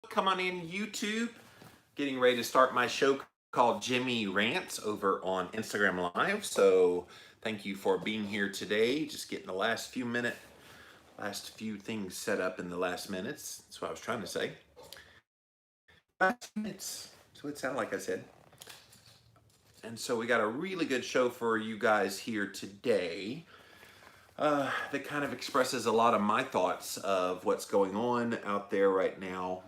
Come on in, YouTube. Getting ready to start my show called Jimmy Rants over on Instagram Live. So thank you for being here today. Just getting the last few things set up in the last minutes. That's what I was trying to say. Last minutes. That's what it sounded like I said. And so we got a really good show for you guys here today. That kind of expresses a lot of my thoughts of what's going on out there right now.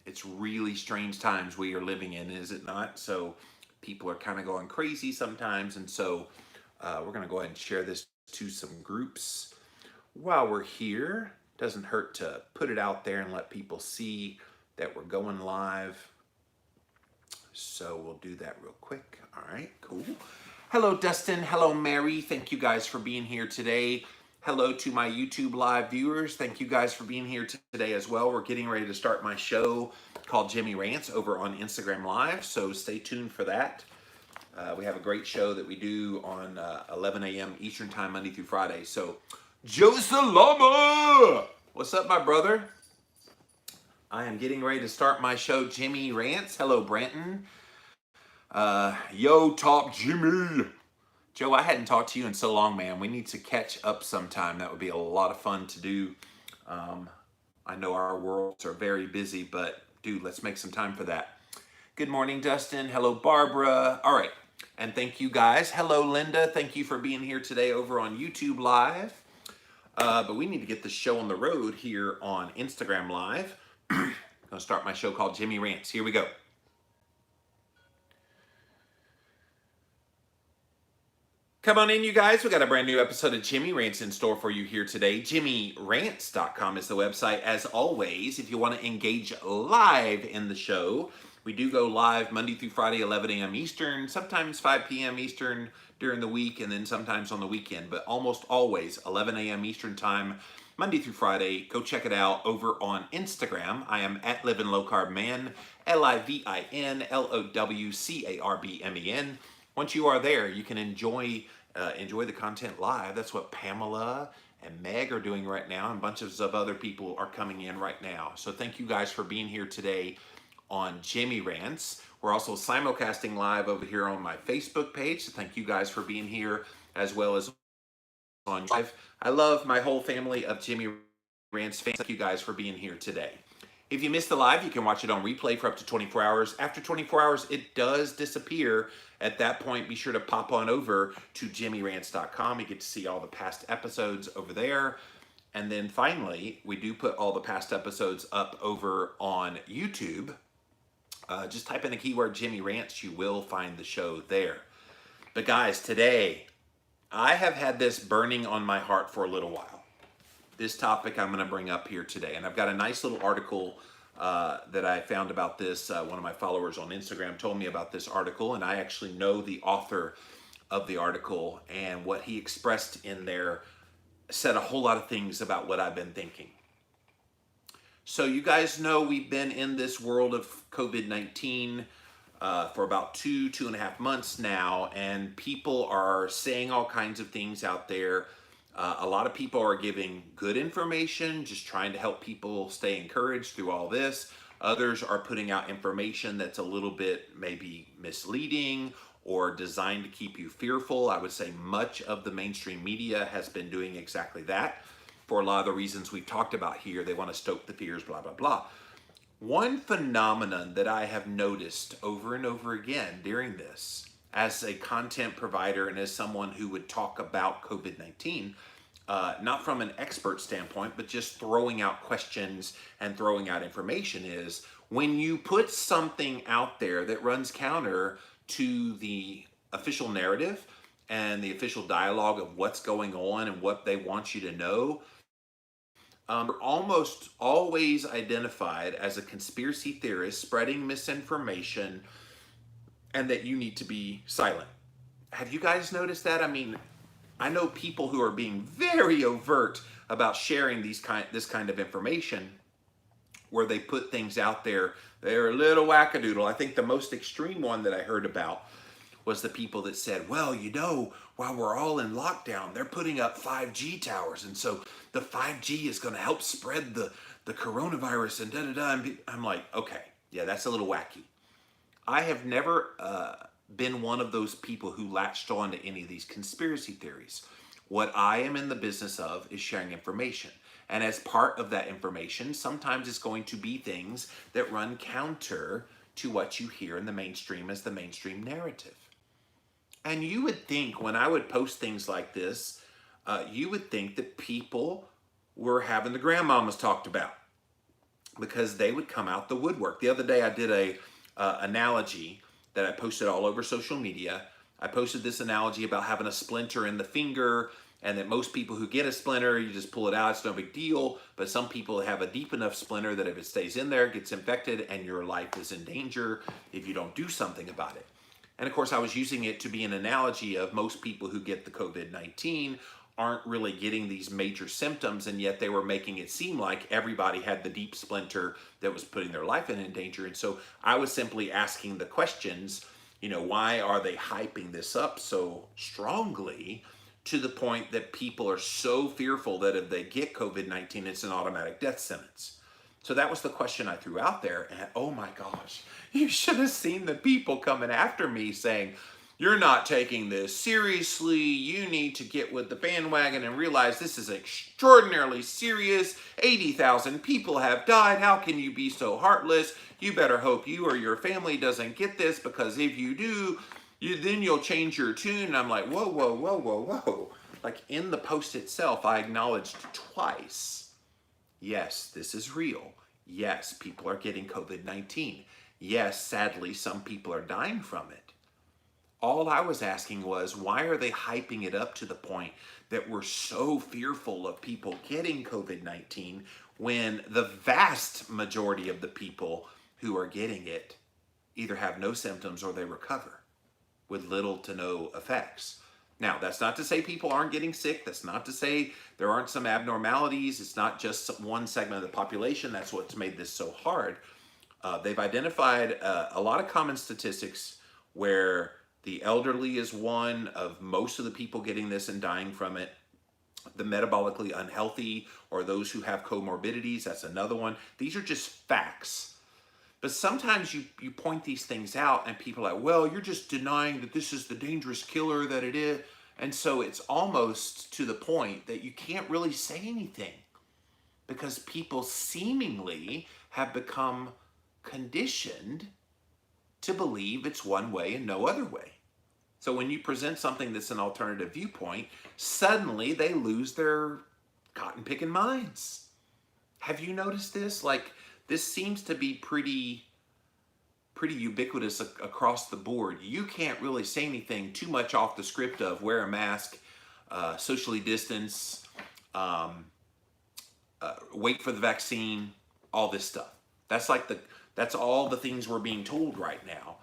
It's really strange times we are living in, is it not? So people are kind of going crazy sometimes, and so we're going to go ahead and share this to some groups while we're here. Doesn't hurt to put it out there and let people see that we're going live. So we'll do that real quick. All right, cool. Hello, Dustin. Hello, Mary. Thank you guys for being here today. Hello to my YouTube live viewers. Thank you guys for being here today as well. We're getting ready to start my show called Jimmy Rants over on Instagram Live, so stay tuned for that. We have a great show that we do on 11 a.m. Eastern Time, Monday through Friday. So, Joe Salama! What's up, my brother? I am getting ready to start my show, Jimmy Rants. Hello, Branton. Yo, Top Jimmy. Joe, I hadn't talked to you in so long, man. We need to catch up sometime. That would be a lot of fun to do. I know our worlds are very busy, but dude, let's make some time for that. Good morning, Dustin. Hello, Barbara. All right. And thank you guys. Hello, Linda. Thank you for being here today over on YouTube Live. But we need to get this show on the road here on Instagram Live. I'm going to start my show called Jimmy Rants. Here we go. Come on in, you guys. We got a brand new episode of Jimmy Rants in store for you here today. JimmyRants.com is the website. As always, if you want to engage live in the show, we do go live Monday through Friday, 11 a.m. Eastern, sometimes 5 p.m. Eastern during the week, and then sometimes on the weekend, but almost always 11 a.m. Eastern time, Monday through Friday. Go check it out over on Instagram. I am at Livin' Low Carb Man, LIVINLOWCARBMEN. Once you are there, you can enjoy the content live. That's what Pamela and Meg are doing right now, and bunches of other people are coming in right now. So thank you guys for being here today on Jimmy Rants. We're also simulcasting live over here on my Facebook page. So thank you guys for being here, as well as on live. I love my whole family of Jimmy Rants fans. Thank you guys for being here today. If you missed the live, you can watch it on replay for up to 24 hours. After 24 hours, it does disappear. At that point, be sure to pop on over to JimmyRants.com. You get to see all the past episodes over there. And then finally, we do put all the past episodes up over on YouTube. Just type in the keyword Jimmy Rants. You will find the show there. But guys, today, I have had this burning on my heart for a little while. This topic I'm going to bring up here today. And I've got a nice little article that I found about this. One of my followers on Instagram told me about this article, and I actually know the author of the article, and what he expressed in there said a whole lot of things about what I've been thinking. So you guys know we've been in this world of COVID-19 for about 2.5 months now, and people are saying all kinds of things out there. A lot of people are giving good information, just trying to help people stay encouraged through all this. Others are putting out information that's a little bit maybe misleading or designed to keep you fearful. I would say much of the mainstream media has been doing exactly that for a lot of the reasons we've talked about here. They want to stoke the fears, blah, blah, blah. One phenomenon that I have noticed over and over again during this, as a content provider and as someone who would talk about COVID-19, not from an expert standpoint, but just throwing out questions and throwing out information, is when you put something out there that runs counter to the official narrative and the official dialogue of what's going on and what they want you to know, are almost always identified as a conspiracy theorist spreading misinformation, and that you need to be silent. Have you guys noticed that? I mean, I know people who are being very overt about sharing this kind of information, where they put things out there. They're a little wackadoodle. I think the most extreme one that I heard about was the people that said, well, you know, while we're all in lockdown, they're putting up 5G towers. And so the 5G is going to help spread the the coronavirus and da-da-da. And I'm like, okay, yeah, that's a little wacky. I have never been one of those people who latched on to any of these conspiracy theories. What I am in the business of is sharing information. And as part of that information, sometimes it's going to be things that run counter to what you hear in the mainstream as the mainstream narrative. And you would think when I would post things like this, you would think that people were having the grandmamas talked about because they would come out the woodwork. The other day I did a analogy that I posted all over social media. I posted this analogy about having a splinter in the finger, and that most people who get a splinter, you just pull it out, it's no big deal. But some people have a deep enough splinter that if it stays in there, it gets infected, and your life is in danger if you don't do something about it. And of course, I was using it to be an analogy of most people who get the COVID-19 aren't really getting these major symptoms, and yet they were making it seem like everybody had the deep splinter that was putting their life in danger. And so I was simply asking the questions, why are they hyping this up so strongly to the point that people are so fearful that if they get COVID-19, it's an automatic death sentence? So that was the question I threw out there, and oh my gosh, you should have seen the people coming after me saying, you're not taking this seriously. You need to get with the bandwagon and realize this is extraordinarily serious. 80,000 people have died. How can you be so heartless? You better hope you or your family doesn't get this, because if you do, then you'll change your tune. And I'm like, whoa, whoa, whoa, whoa, whoa. Like in the post itself, I acknowledged twice, yes, this is real. Yes, people are getting COVID-19. Yes, sadly, some people are dying from it. All I was asking was, why are they hyping it up to the point that we're so fearful of people getting COVID-19 when the vast majority of the people who are getting it either have no symptoms or they recover with little to no effects? Now, that's not to say people aren't getting sick. That's not to say there aren't some abnormalities. It's not just one segment of the population. That's what's made this so hard. They've identified a lot of common statistics where the elderly is one of most of the people getting this and dying from it. The metabolically unhealthy, or those who have comorbidities, that's another one. These are just facts. But sometimes you point these things out and people are like, well, you're just denying that this is the dangerous killer that it is. And so it's almost to the point that you can't really say anything because people seemingly have become conditioned to believe it's one way and no other way. So when you present something that's an alternative viewpoint, suddenly they lose their cotton-picking minds. Have you noticed this? Like, this seems to be pretty ubiquitous across the board. You can't really say anything too much off the script of wear a mask, socially distance, wait for the vaccine, all this stuff. That's all the things we're being told right now.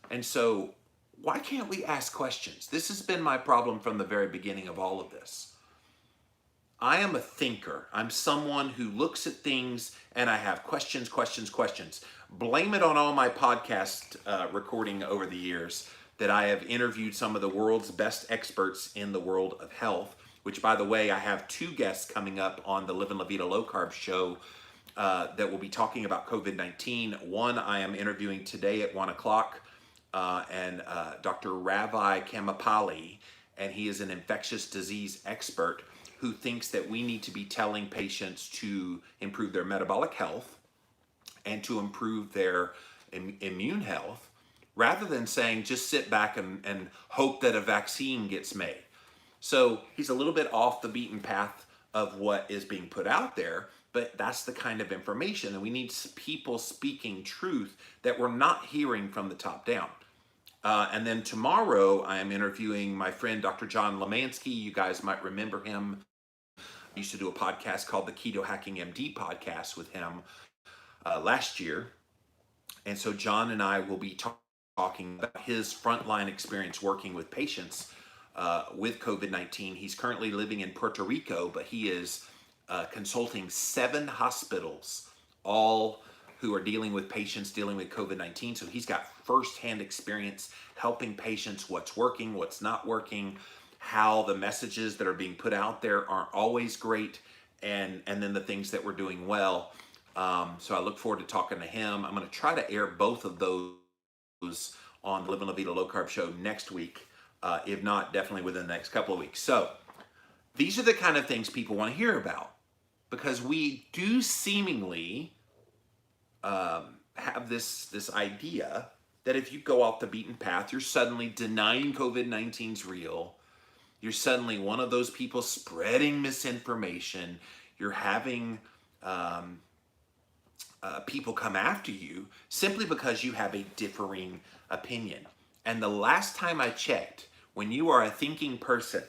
And so why can't we ask questions? This has been my problem from the very beginning of all of this. I am a thinker. I'm someone who looks at things and I have questions. Blame it on all my podcast recording over the years that I have interviewed some of the world's best experts in the world of health, which, by the way, I have 2 guests coming up on the Live and La Vida Low Carb show that will be talking about COVID-19. One I am interviewing today at 1 o'clock, and Dr. Ravi Kamapali, and he is an infectious disease expert who thinks that we need to be telling patients to improve their metabolic health and to improve their immune health, rather than saying just sit back and hope that a vaccine gets made. So he's a little bit off the beaten path of what is being put out there, but that's the kind of information, and we need people speaking truth that we're not hearing from the top down. And then tomorrow I am interviewing my friend Dr. John Lemansky. You guys might remember him. I used to do a podcast called the Keto Hacking MD podcast with him last year. And so John and I will be talking about his frontline experience working with patients with COVID-19. He's currently living in Puerto Rico, but he is consulting 7 hospitals, all who are dealing with patients dealing with COVID-19. So he's got firsthand experience helping patients, what's working, what's not working, how the messages that are being put out there aren't always great, and then the things that we're doing well. So I look forward to talking to him. I'm going to try to air both of those on the Living La Vida Low Carb Show next week. If not, definitely within the next couple of weeks. So these are the kind of things people want to hear about, because we do seemingly have this idea that if you go off the beaten path, you're suddenly denying COVID-19's real. You're suddenly one of those people spreading misinformation. You're having people come after you simply because you have a differing opinion. And the last time I checked, when you are a thinking person,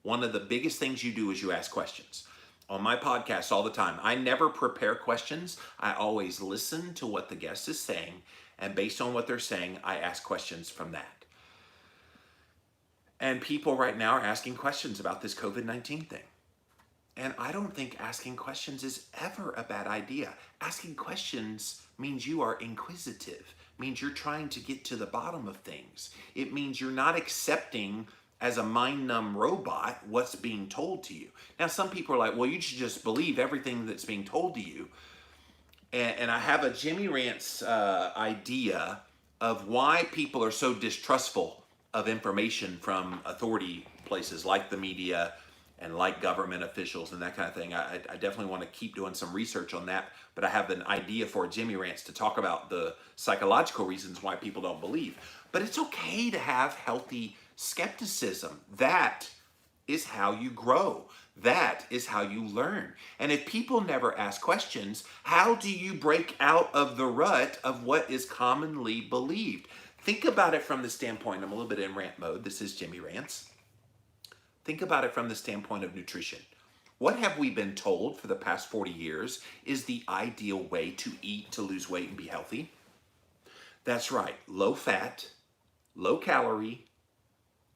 one of the biggest things you do is you ask questions. On my podcast all the time, I never prepare questions. I always listen to what the guest is saying, and based on what they're saying, I ask questions from that. And people right now are asking questions about this COVID-19 thing. And I don't think asking questions is ever a bad idea. Asking questions means you are inquisitive, means you're trying to get to the bottom of things. It means you're not accepting as a mind-numb robot what's being told to you. Now, some people are like, well, you should just believe everything that's being told to you. And I have a Jimmy Rants idea of why people are so distrustful of information from authority places like the media and like government officials and that kind of thing. I definitely want to keep doing some research on that, but I have an idea for Jimmy Rants to talk about the psychological reasons why people don't believe. But it's okay to have healthy skepticism. That is how you grow. That is how you learn. And if people never ask questions, how do you break out of the rut of what is commonly believed? Think about it from the standpoint, I'm a little bit in rant mode. This is Jimmy Rants. Think about it from the standpoint of nutrition. What have we been told for the past 40 years is the ideal way to eat, to lose weight, and be healthy? That's right. Low fat, low calorie,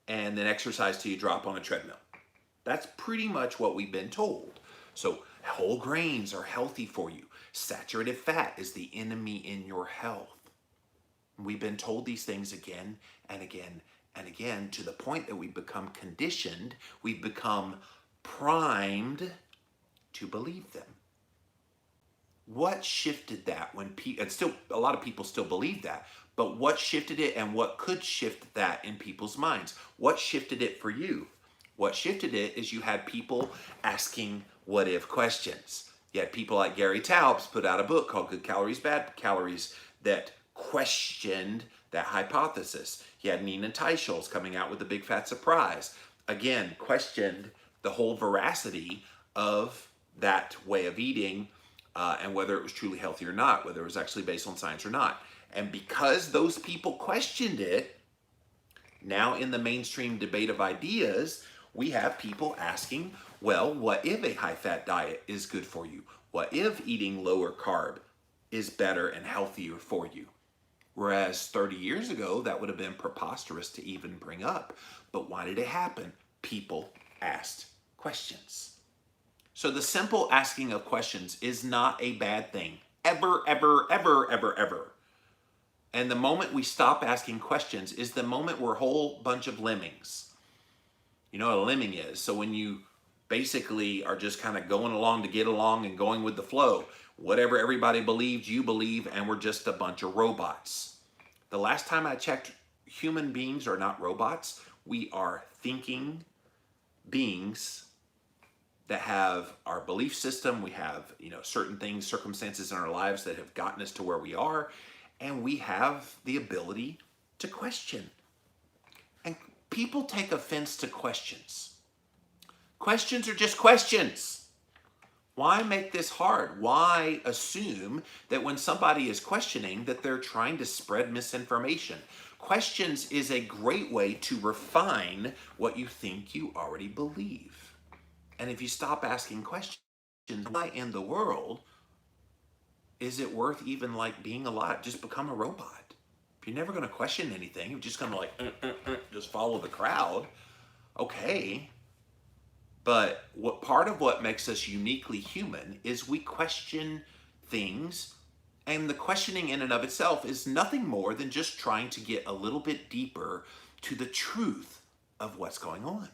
and then exercise till you drop on a treadmill. That's pretty much what we've been told. So whole grains are healthy for you. Saturated fat is the enemy in your health. We've been told these things again and again and again, to the point that we've become conditioned, we've become primed to believe them. What shifted that when people, and still a lot of people still believe that, but what shifted it, and what could shift that in people's minds? What shifted it for you? What shifted it is you had people asking what if questions. You had people like Gary Taubes put out a book called Good Calories, Bad Calories that questioned that hypothesis. You had Nina Teicholz coming out with the Big Fat Surprise. Again, questioned the whole veracity of that way of eating and whether it was truly healthy or not, whether it was actually based on science or not. And because those people questioned it, now in the mainstream debate of ideas, we have people asking, well, what if a high-fat diet is good for you? What if eating lower carb is better and healthier for you? Whereas 30 years ago, that would have been preposterous to even bring up. But why did it happen? People asked questions. So the simple asking of questions is not a bad thing. Ever, ever, ever, ever, ever. And the moment we stop asking questions is the moment we're a whole bunch of lemmings. You know what a lemming is? So when you basically are just kind of going along to get along and going with the flow, whatever everybody believes, you believe, and we're just a bunch of robots. The last time I checked, human beings are not robots. We are thinking beings that have our belief system. We have, certain things, circumstances in our lives that have gotten us to where we are, and we have the ability to question. And people take offense to questions. Questions are just questions. Why make this hard? Why assume that when somebody is questioning that they're trying to spread misinformation? Questions is a great way to refine what you think you already believe. And if you stop asking questions, why in the world is it worth even being alive? Just become a robot. If you're never going to question anything, you're just going to just follow the crowd. Okay. But part of what makes us uniquely human is we question things, and the questioning in and of itself is nothing more than just trying to get a little bit deeper to the truth of what's going on.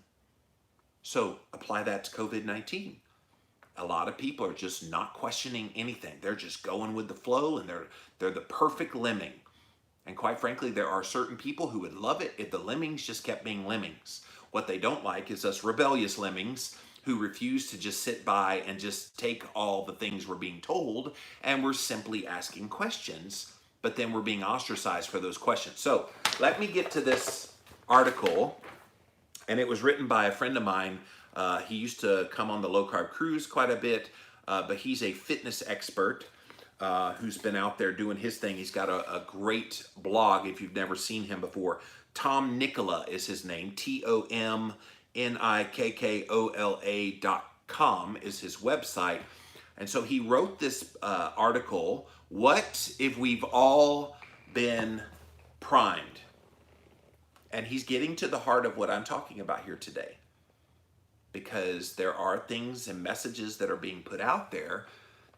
So apply that to COVID-19. A lot of people are just not questioning anything. They're just going with the flow, and they're the perfect lemming. And quite frankly, there are certain people who would love it if the lemmings just kept being lemmings. What they don't like is us rebellious lemmings who refuse to just sit by and just take all the things we're being told, and we're simply asking questions, but then we're being ostracized for those questions. So let me get to this article, and it was written by a friend of mine. He used to come on the Low Carb Cruise quite a bit, but he's a fitness expert who's been out there doing his thing. He's got a great blog if you've never seen him before. Tom Nikkola is his name. TomNikkola.com is his website. And so he wrote this article, What If We've All Been Primed? And he's getting to the heart of what I'm talking about here today. Because there are things and messages that are being put out there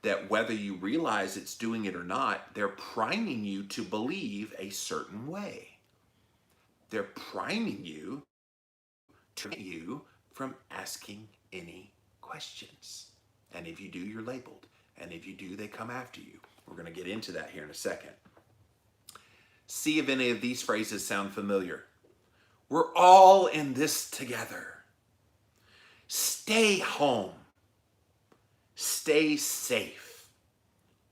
that, whether you realize it's doing it or not, they're priming you to believe a certain way. They're priming you to prevent you from asking any questions. And if you do, you're labeled. And if you do, they come after you. We're going to get into that here in a second. See if any of these phrases sound familiar. We're all in this together. Stay home. Stay safe.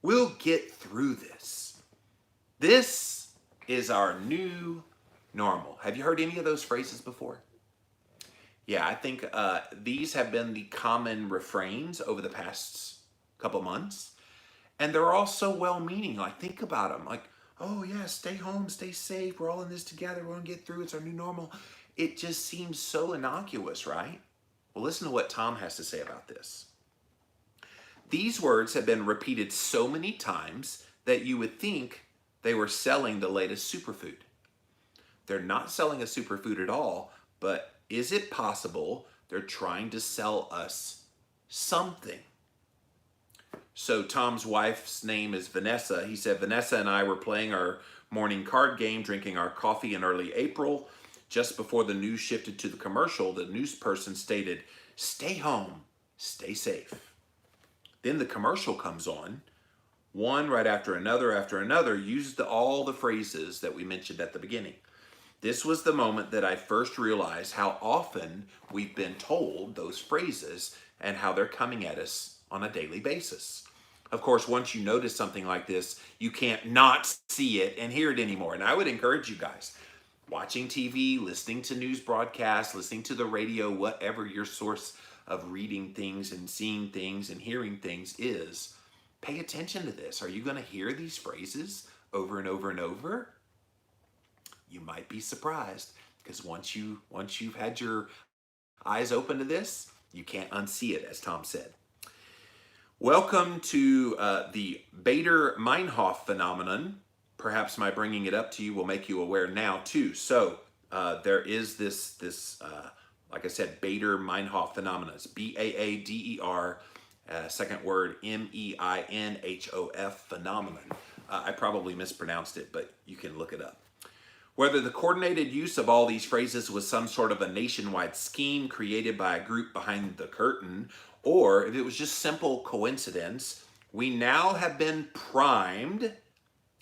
We'll get through this. This is our new normal. Have you heard any of those phrases before? Yeah, I think these have been the common refrains over the past couple months. And they're all so well-meaning. Like, think about them. Like, oh yeah, stay home, stay safe. We're all in this together. We're going to get through. It's our new normal. It just seems so innocuous, right? Well, listen to what Tom has to say about this. These words have been repeated so many times that you would think they were selling the latest superfood. They're not selling a superfood at all, but is it possible they're trying to sell us something? So Tom's wife's name is Vanessa. He said, Vanessa and I were playing our morning card game, drinking our coffee in early April. Just before the news shifted to the commercial, the news person stated, stay home, stay safe. Then the commercial comes on. One right after another used all the phrases that we mentioned at the beginning. This was the moment that I first realized how often we've been told those phrases and how they're coming at us on a daily basis. Of course, once you notice something like this, you can't not see it and hear it anymore. And I would encourage you guys, watching TV, listening to news broadcasts, listening to the radio, whatever your source of reading things and seeing things and hearing things is, pay attention to this. Are you going to hear these phrases over and over and over? You might be surprised, because once you've had your eyes open to this, you can't unsee it, as Tom said. Welcome to the Bader-Meinhof phenomenon. Perhaps my bringing it up to you will make you aware now too. So there is this like I said, Bader-Meinhof phenomenon. It's B-A-A-D-E-R, second word M-E-I-N-H-O-F phenomenon. I probably mispronounced it, but you can look it up. Whether the coordinated use of all these phrases was some sort of a nationwide scheme created by a group behind the curtain, or if it was just simple coincidence, we now have been primed,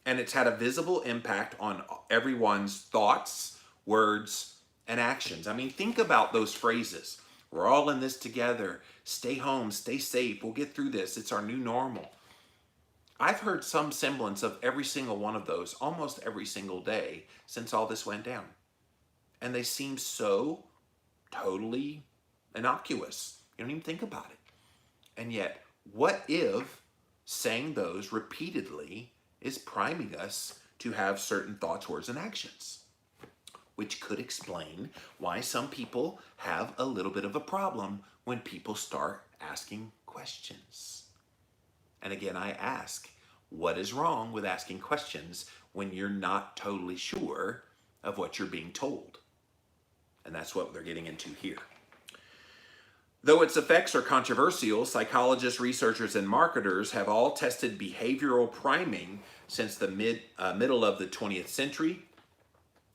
and it's had a visible impact on everyone's thoughts, words, and actions. I mean, think about those phrases. We're all in this together. Stay home, stay safe. We'll get through this. It's our new normal. I've heard some semblance of every single one of those almost every single day since all this went down. And they seem so totally innocuous. You don't even think about it. And yet, what if saying those repeatedly is priming us to have certain thoughts, words, and actions? Which could explain why some people have a little bit of a problem when people start asking questions. And again, I ask, what is wrong with asking questions when you're not totally sure of what you're being told? And that's what they're getting into here. Though its effects are controversial, psychologists, researchers, and marketers have all tested behavioral priming since the middle of the 20th century.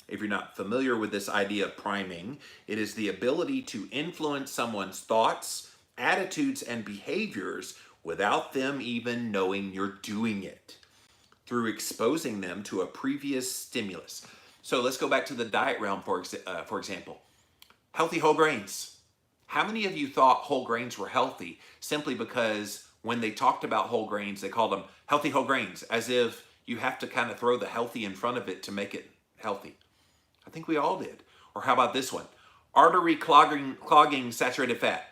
If you're not familiar with this idea of priming, it is the ability to influence someone's thoughts, attitudes and behaviors without them even knowing you're doing it, through exposing them to a previous stimulus. So let's go back to the diet realm, for example. Healthy whole grains. How many of you thought whole grains were healthy simply because when they talked about whole grains, they called them healthy whole grains, as if you have to kind of throw the healthy in front of it to make it healthy? I think we all did. Or how about this one? Artery clogging saturated fat.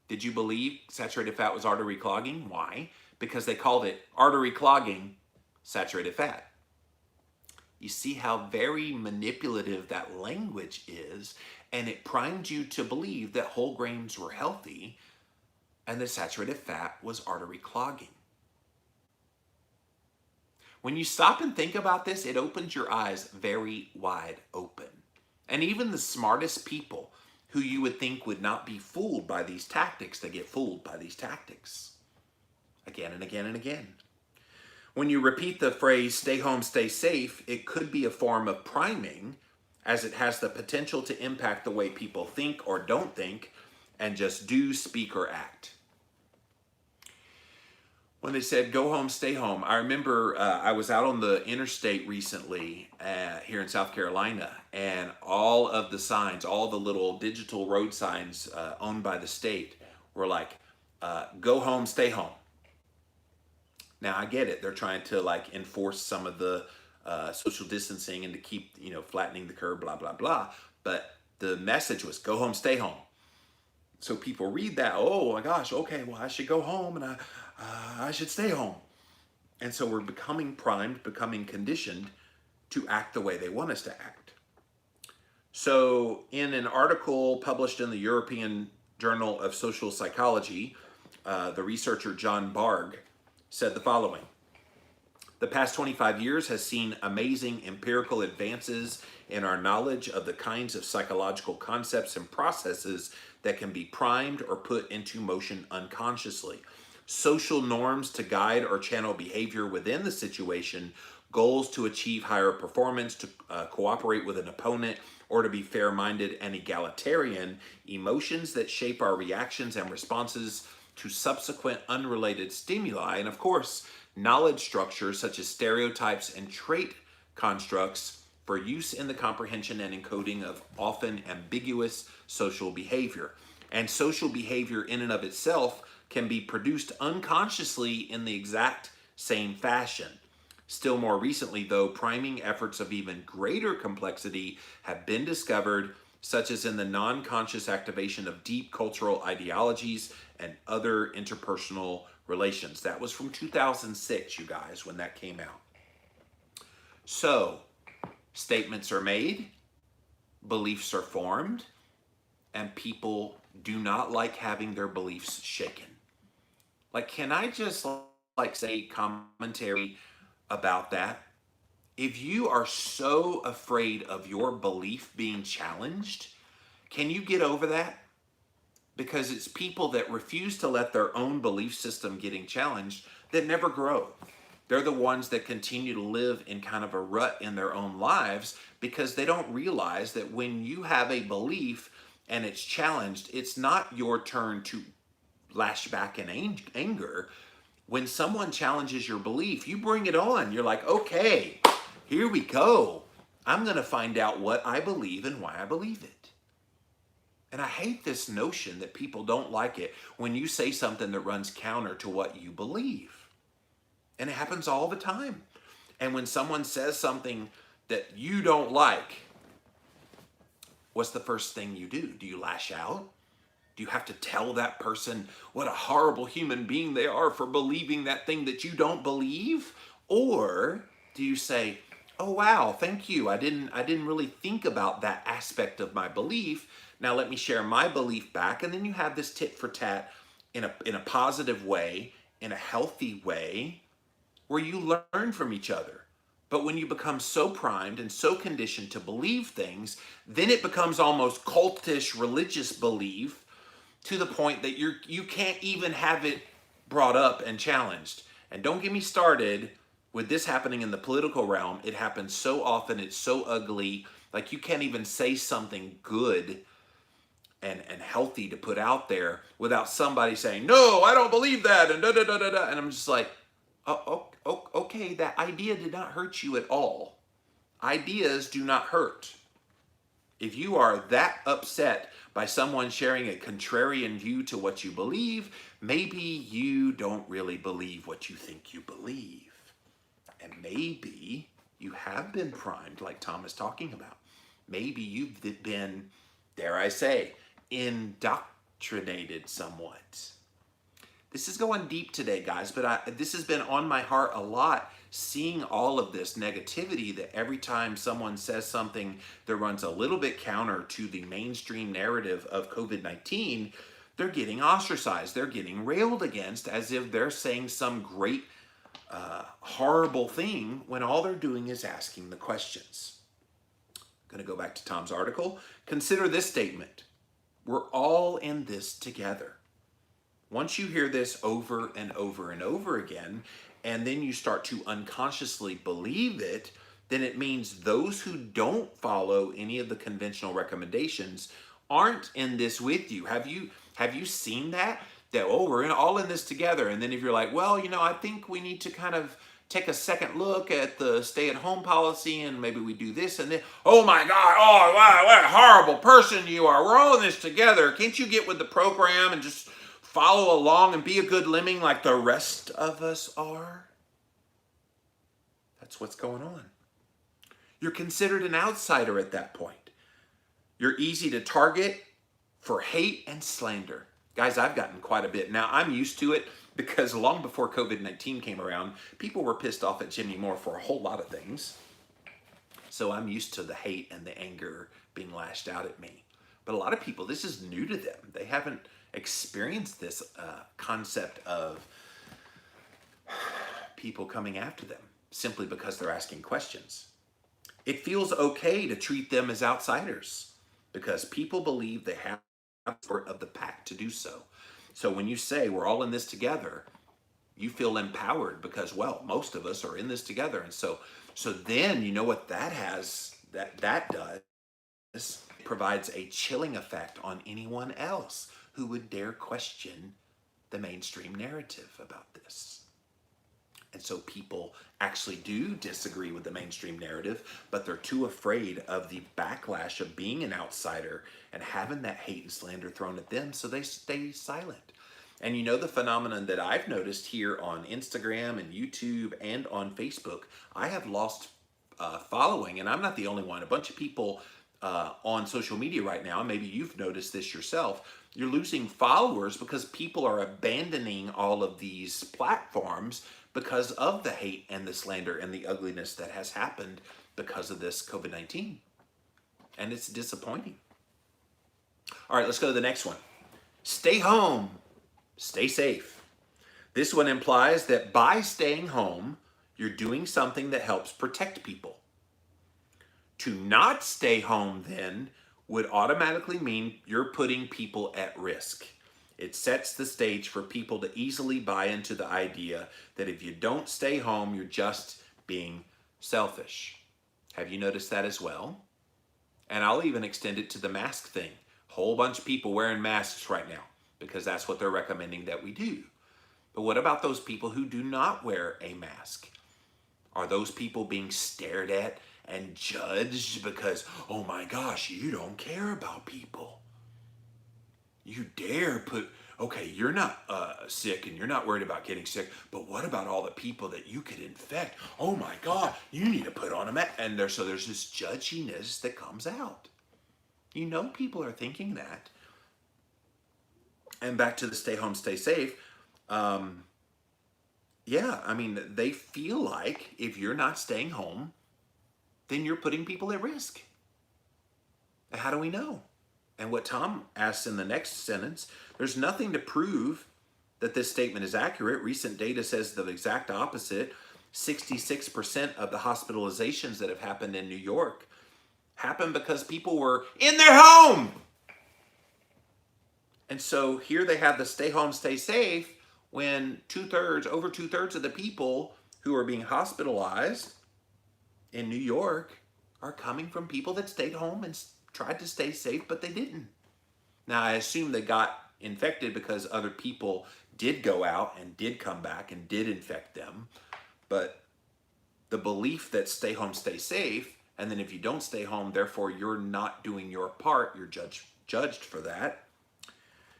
Did you believe saturated fat was artery clogging? Why? Because they called it artery clogging saturated fat. You see how very manipulative that language is, and it primed you to believe that whole grains were healthy and that saturated fat was artery clogging. When you stop and think about this, it opens your eyes very wide open. And even the smartest people who you would think would not be fooled by these tactics, they get fooled by these tactics again and again and again. When you repeat the phrase, stay home, stay safe, it could be a form of priming, as it has the potential to impact the way people think or don't think and just do, speak, or act. When they said, go home, stay home, I remember I was out on the interstate recently here in South Carolina, and all of the signs, all the little digital road signs owned by the state were like, go home, stay home. Now I get it. They're trying to like enforce some of the social distancing and to keep, flattening the curve, blah, blah, blah. But the message was go home, stay home. So people read that, oh my gosh, okay, well I should go home and I should stay home. And so we're becoming primed, becoming conditioned to act the way they want us to act. So in an article published in the European Journal of Social Psychology, the researcher John Bargh said the following: the past 25 years has seen amazing empirical advances in our knowledge of the kinds of psychological concepts and processes that can be primed or put into motion unconsciously. Social norms to guide or channel behavior within the situation, goals to achieve higher performance, to cooperate with an opponent, or to be fair-minded and egalitarian, emotions that shape our reactions and responses to subsequent unrelated stimuli, and of course, knowledge structures such as stereotypes and trait constructs for use in the comprehension and encoding of often ambiguous social behavior. And social behavior in and of itself can be produced unconsciously in the exact same fashion. Still more recently, though, priming efforts of even greater complexity have been discovered, such as in the non-conscious activation of deep cultural ideologies and other interpersonal relations. That was from 2006, you guys, when that came out. So, statements are made, beliefs are formed, and people do not like having their beliefs shaken. Like, can I just say commentary about that? If you are so afraid of your belief being challenged, can you get over that? Because it's people that refuse to let their own belief system getting challenged that never grow. They're the ones that continue to live in kind of a rut in their own lives because they don't realize that when you have a belief and it's challenged, it's not your turn to lash back in anger. When someone challenges your belief, you bring it on. You're like, okay, here we go. I'm going to find out what I believe and why I believe it. And I hate this notion that people don't like it when you say something that runs counter to what you believe. And it happens all the time. And when someone says something that you don't like, what's the first thing you do? Do you lash out? Do you have to tell that person what a horrible human being they are for believing that thing that you don't believe? Or do you say, oh wow, thank you. I didn't really think about that aspect of my belief. Now let me share my belief back. And then you have this tit for tat in a positive way, in a healthy way, where you learn from each other. But when you become so primed and so conditioned to believe things, then it becomes almost cultish religious belief, to the point that you can't even have it brought up and challenged. And don't get me started with this happening in the political realm. It happens so often, it's so ugly, like you can't even say something good and healthy to put out there without somebody saying, no, I don't believe that, and da da da da da. And I'm just like, oh, okay, that idea did not hurt you at all. Ideas do not hurt. If you are that upset by someone sharing a contrarian view to what you believe, maybe you don't really believe what you think you believe. And maybe you have been primed, like Tom is talking about. Maybe you've been, dare I say, indoctrinated somewhat. This is going deep today, guys, but this has been on my heart a lot, seeing all of this negativity that every time someone says something that runs a little bit counter to the mainstream narrative of COVID-19, they're getting ostracized. They're getting railed against as if they're saying some great, horrible thing when all they're doing is asking the questions. I'm going to go back to Tom's article. Consider this statement. We're all in this together. Once you hear this over and over and over again, and then you start to unconsciously believe it, then it means those who don't follow any of the conventional recommendations aren't in this with you. Have you seen that? That, oh, we're all in this together. And then if you're like, well, I think we need to kind of take a second look at the stay-at-home policy and maybe we do this and then, oh my God, oh, wow, what a horrible person you are. We're all in this together. Can't you get with the program and just follow along and be a good lemming like the rest of us are? That's what's going on. You're considered an outsider at that point. You're easy to target for hate and slander. Guys, I've gotten quite a bit. Now, I'm used to it because long before COVID-19 came around, people were pissed off at Jimmy Moore for a whole lot of things. So I'm used to the hate and the anger being lashed out at me. But a lot of people, this is new to them. They haven't experienced this concept of people coming after them simply because they're asking questions. It feels okay to treat them as outsiders because people believe they have support of the pack to do so. So when you say we're all in this together, you feel empowered because, well, most of us are in this together. And so then you know what that does? It provides a chilling effect on anyone else who would dare question the mainstream narrative about this. And so people actually do disagree with the mainstream narrative, but they're too afraid of the backlash of being an outsider and having that hate and slander thrown at them, so they stay silent. And the phenomenon that I've noticed here on Instagram and YouTube and on Facebook, I have lost following, and I'm not the only one. A bunch of people on social media right now, maybe you've noticed this yourself, you're losing followers because people are abandoning all of these platforms because of the hate and the slander and the ugliness that has happened because of this COVID-19. And it's disappointing. All right, let's go to the next one. Stay home, stay safe. This one implies that by staying home, you're doing something that helps protect people. To not stay home, then, would automatically mean you're putting people at risk. It sets the stage for people to easily buy into the idea that if you don't stay home, you're just being selfish. Have you noticed that as well? And I'll even extend it to the mask thing. Whole bunch of people wearing masks right now because that's what they're recommending that we do. But what about those people who do not wear a mask? Are those people being stared at and judged because, oh my gosh, you don't care about people? You dare put, okay, you're not sick and you're not worried about getting sick, but what about all the people that you could infect? Oh my God, you need to put on a mask. And so there's this judginess that comes out. People are thinking that. And back to the stay home, stay safe. They feel like if you're not staying home, then you're putting people at risk. How do we know? And what Tom asks in the next sentence, there's nothing to prove that this statement is accurate. Recent data says the exact opposite. 66% of the hospitalizations that have happened in New York happened because people were in their home. And so here they have the stay home, stay safe when over two-thirds of the people who are being hospitalized in New York are coming from people that stayed home and tried to stay safe, but they didn't. Now, I assume they got infected because other people did go out and did come back and did infect them. But the belief that stay home, stay safe, and then if you don't stay home, therefore you're not doing your part, you're judged for that.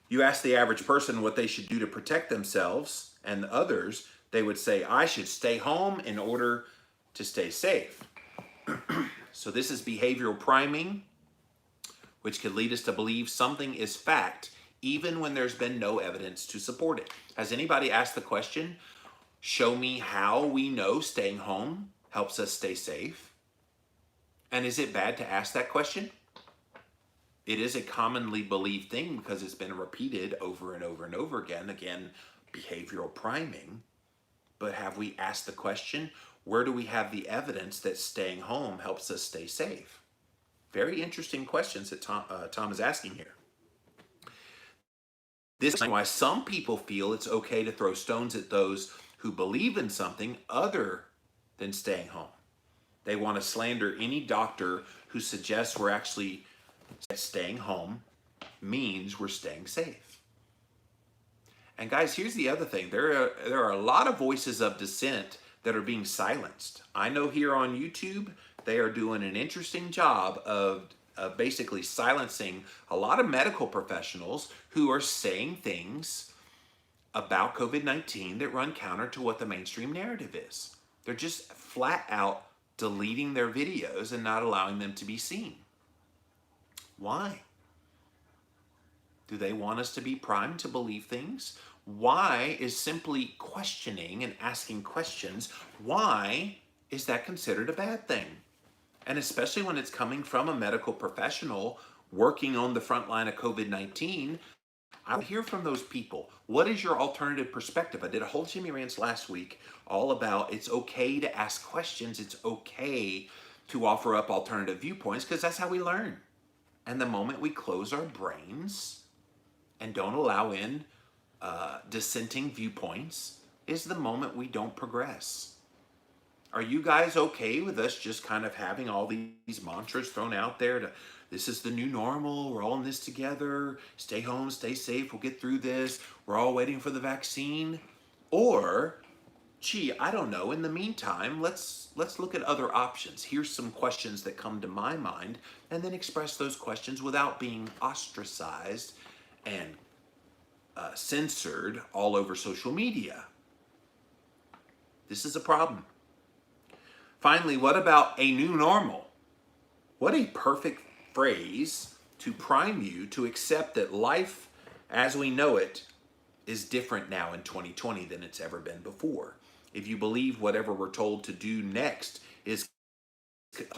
You ask the average person what they should do to protect themselves and others, they would say, I should stay home in order to stay safe. So this is behavioral priming, which could lead us to believe something is fact, even when there's been no evidence to support it. Has anybody asked the question, show me how we know staying home helps us stay safe? And is it bad to ask that question? It is a commonly believed thing because it's been repeated over and over and over again. Again, behavioral priming. But have we asked the question, where do we have the evidence that staying home helps us stay safe? Very interesting questions that Tom is asking here. This is why some people feel it's okay to throw stones at those who believe in something other than staying home. They want to slander any doctor who suggests we're actually staying home means we're staying safe. And guys, here's the other thing. There are a lot of voices of dissent that are being silenced. I know here on YouTube, they are doing an interesting job of basically silencing a lot of medical professionals who are saying things about COVID-19 that run counter to what the mainstream narrative is. They're just flat out deleting their videos and not allowing them to be seen. Why? Do they want us to be primed to believe things? Why is simply questioning and asking questions, why is that considered a bad thing? And especially when it's coming from a medical professional working on the front line of COVID-19, I would hear from those people. What is your alternative perspective? I did a whole Jimmy Rants last week all about it's okay to ask questions. It's okay to offer up alternative viewpoints because that's how we learn. And the moment we close our brains and don't allow in dissenting viewpoints is the moment we don't progress. Are you guys okay with us just kind of having all these mantras thrown out there to, this is the new normal, we're all in this together, stay home, stay safe, we'll get through this, we're all waiting for the vaccine? Or, gee, I don't know, in the meantime, let's look at other options. Here's some questions that come to my mind, and then express those questions without being ostracized and censored all over social media. This is a problem. Finally, what about a new normal? What a perfect phrase to prime you to accept that life as we know it is different now in 2020 than it's ever been before. If you believe whatever we're told to do next is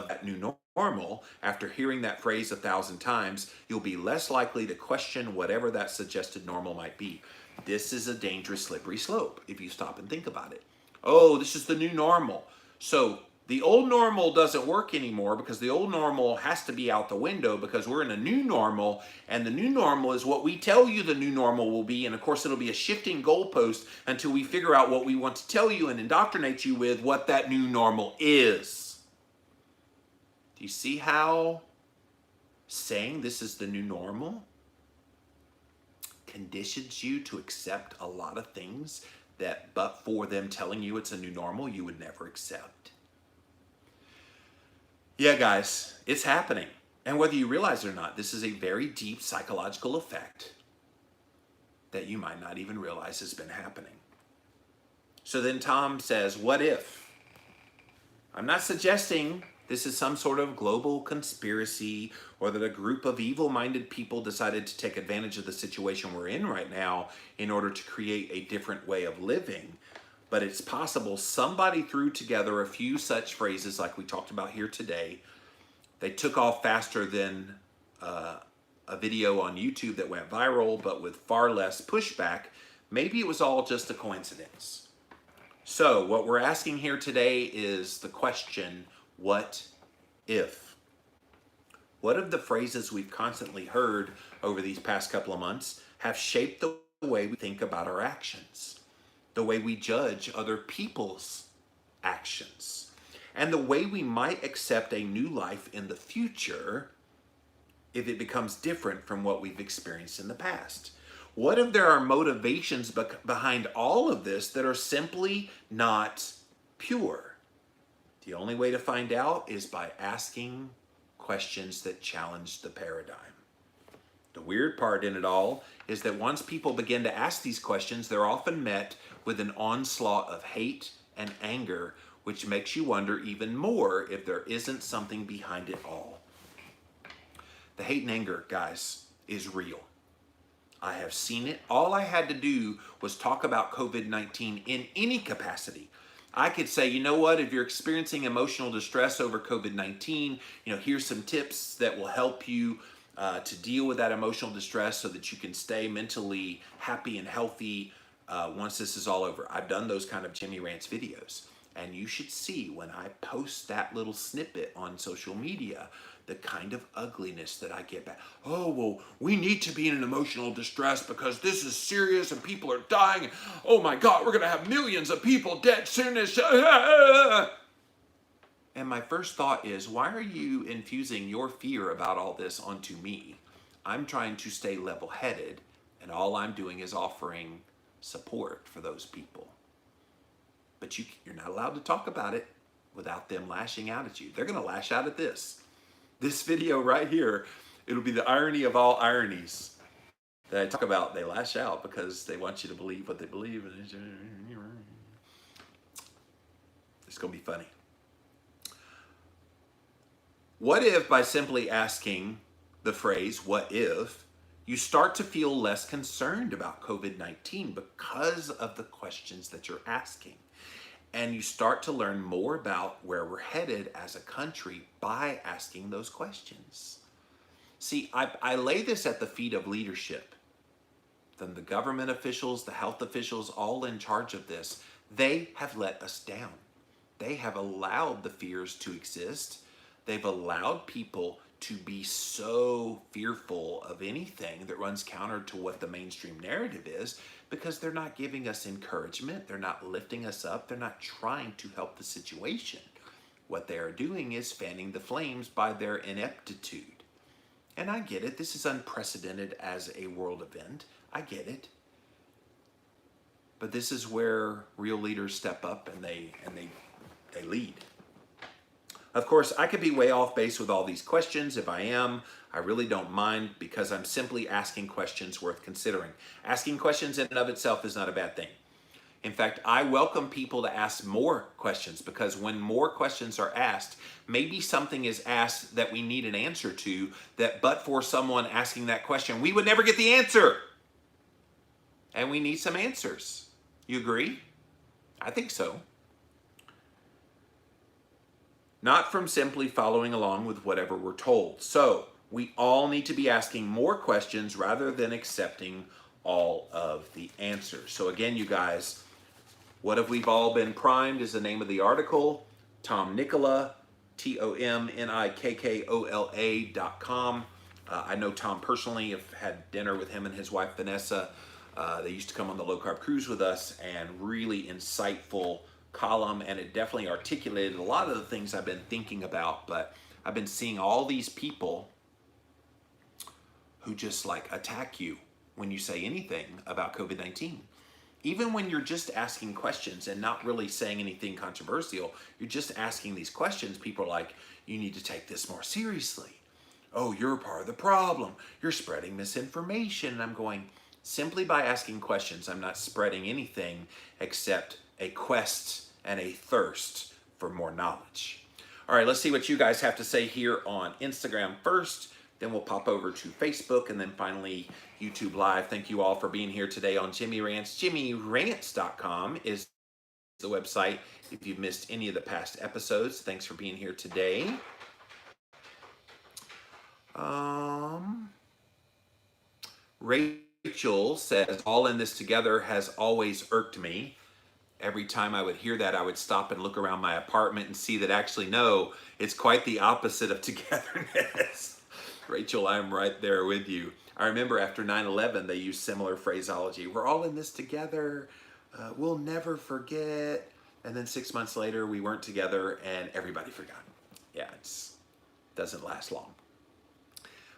that new normal, after hearing that phrase 1,000 times, you'll be less likely to question whatever that suggested normal might be. This is a dangerous, slippery slope if you stop and think about it. Oh, this is the new normal. So the old normal doesn't work anymore because the old normal has to be out the window because we're in a new normal, and the new normal is what we tell you the new normal will be, and of course it'll be a shifting goalpost until we figure out what we want to tell you and indoctrinate you with what that new normal is. Do you see how saying this is the new normal conditions you to accept a lot of things that but for them telling you it's a new normal, you would never accept? Yeah, guys, it's happening. And whether you realize it or not, this is a very deep psychological effect that you might not even realize has been happening. So then Tom says, what if? I'm not suggesting this is some sort of global conspiracy or that a group of evil-minded people decided to take advantage of the situation we're in right now in order to create a different way of living. But it's possible somebody threw together a few such phrases like we talked about here today. They took off faster than a video on YouTube that went viral, but with far less pushback. Maybe it was all just a coincidence. So what we're asking here today is the question, what if? What if the phrases we've constantly heard over these past couple of months have shaped the way we think about our actions, the way we judge other people's actions, and the way we might accept a new life in the future if it becomes different from what we've experienced in the past? What if there are motivations behind all of this that are simply not pure? The only way to find out is by asking questions that challenge the paradigm. The weird part in it all is that once people begin to ask these questions, they're often met with an onslaught of hate and anger, which makes you wonder even more if there isn't something behind it all. The hate and anger, guys, is real. I have seen it. All I had to do was talk about COVID-19 in any capacity. I could say, you know what, if you're experiencing emotional distress over COVID-19, here's some tips that will help you to deal with that emotional distress so that you can stay mentally happy and healthy once this is all over. I've done those kind of Jimmy Rants videos. And you should see when I post that little snippet on social media, the kind of ugliness that I get back. Oh, well, we need to be in an emotional distress because this is serious and people are dying. Oh my God, we're going to have millions of people dead soon. And my first thought is, why are you infusing your fear about all this onto me? I'm trying to stay level-headed, and all I'm doing is offering support for those people. But you're not allowed to talk about it without them lashing out at you. They're going to lash out at this. This video right here, it'll be the irony of all ironies that I talk about. They lash out because they want you to believe what they believe. It's going to be funny. What if by simply asking the phrase, what if, you start to feel less concerned about COVID-19 because of the questions that you're asking? And you start to learn more about where we're headed as a country by asking those questions. See, I lay this at the feet of leadership. Then the government officials, the health officials, all in charge of this, they have let us down. They have allowed the fears to exist. They've allowed people to be so fearful of anything that runs counter to what the mainstream narrative is, because they're not giving us encouragement, they're not lifting us up, they're not trying to help the situation. What they are doing is fanning the flames by their ineptitude. And I get it, this is unprecedented as a world event, I get it. But this is where real leaders step up and they lead. Of course, I could be way off base with all these questions. If I am, I really don't mind, because I'm simply asking questions worth considering. Asking questions in and of itself is not a bad thing. In fact, I welcome people to ask more questions, because when more questions are asked, maybe something is asked that we need an answer to, that but for someone asking that question, we would never get the answer. And we need some answers. You agree? I think so. Not from simply following along with whatever we're told. So we all need to be asking more questions rather than accepting all of the answers. So again, you guys, what have we've all been primed is the name of the article. Tom Nikkola, TomNikkola.com. I know Tom personally. I've had dinner with him and his wife Vanessa. They used to come on the Low Carb Cruise with us, and really insightful column, and it definitely articulated a lot of the things I've been thinking about. But I've been seeing all these people who just like attack you when you say anything about COVID-19. Even when you're just asking questions and not really saying anything controversial, you're just asking these questions, people are like, you need to take this more seriously. Oh, you're part of the problem. You're spreading misinformation. And I'm going, simply by asking questions, I'm not spreading anything except a quest and a thirst for more knowledge. All right, let's see what you guys have to say here on Instagram first. Then we'll pop over to Facebook, and then finally YouTube Live. Thank you all for being here today on Jimmy Rants. JimmyRants.com is the website if you've missed any of the past episodes. Thanks for being here today. Rachel says, all in this together has always irked me. Every time I would hear that, I would stop and look around my apartment and see that actually, no, it's quite the opposite of togetherness. Rachel, I'm right there with you. I remember after 9/11, they used similar phraseology. We're all in this together. We'll never forget. And then 6 months later, we weren't together and everybody forgot. Yeah, it doesn't last long.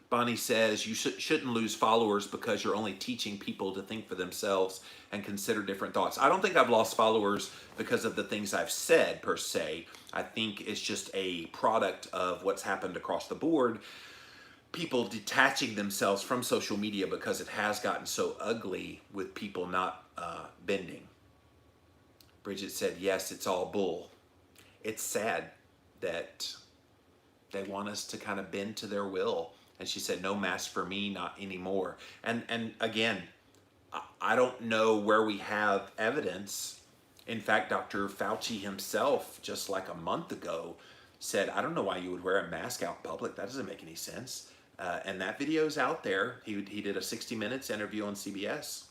Bonnie says you shouldn't lose followers because you're only teaching people to think for themselves and consider different thoughts. I don't think I've lost followers because of the things I've said per se. I think it's just a product of what's happened across the board. People detaching themselves from social media because it has gotten so ugly with people not bending. Bridget said, yes, it's all bull. It's sad that they want us to kind of bend to their will. And she said, no mask for me, not anymore. And again, I don't know where we have evidence. In fact, Dr. Fauci himself, just like a month ago, said, I don't know why you would wear a mask out in public. That doesn't make any sense. And that video's out there. He did a 60 Minutes interview on CBS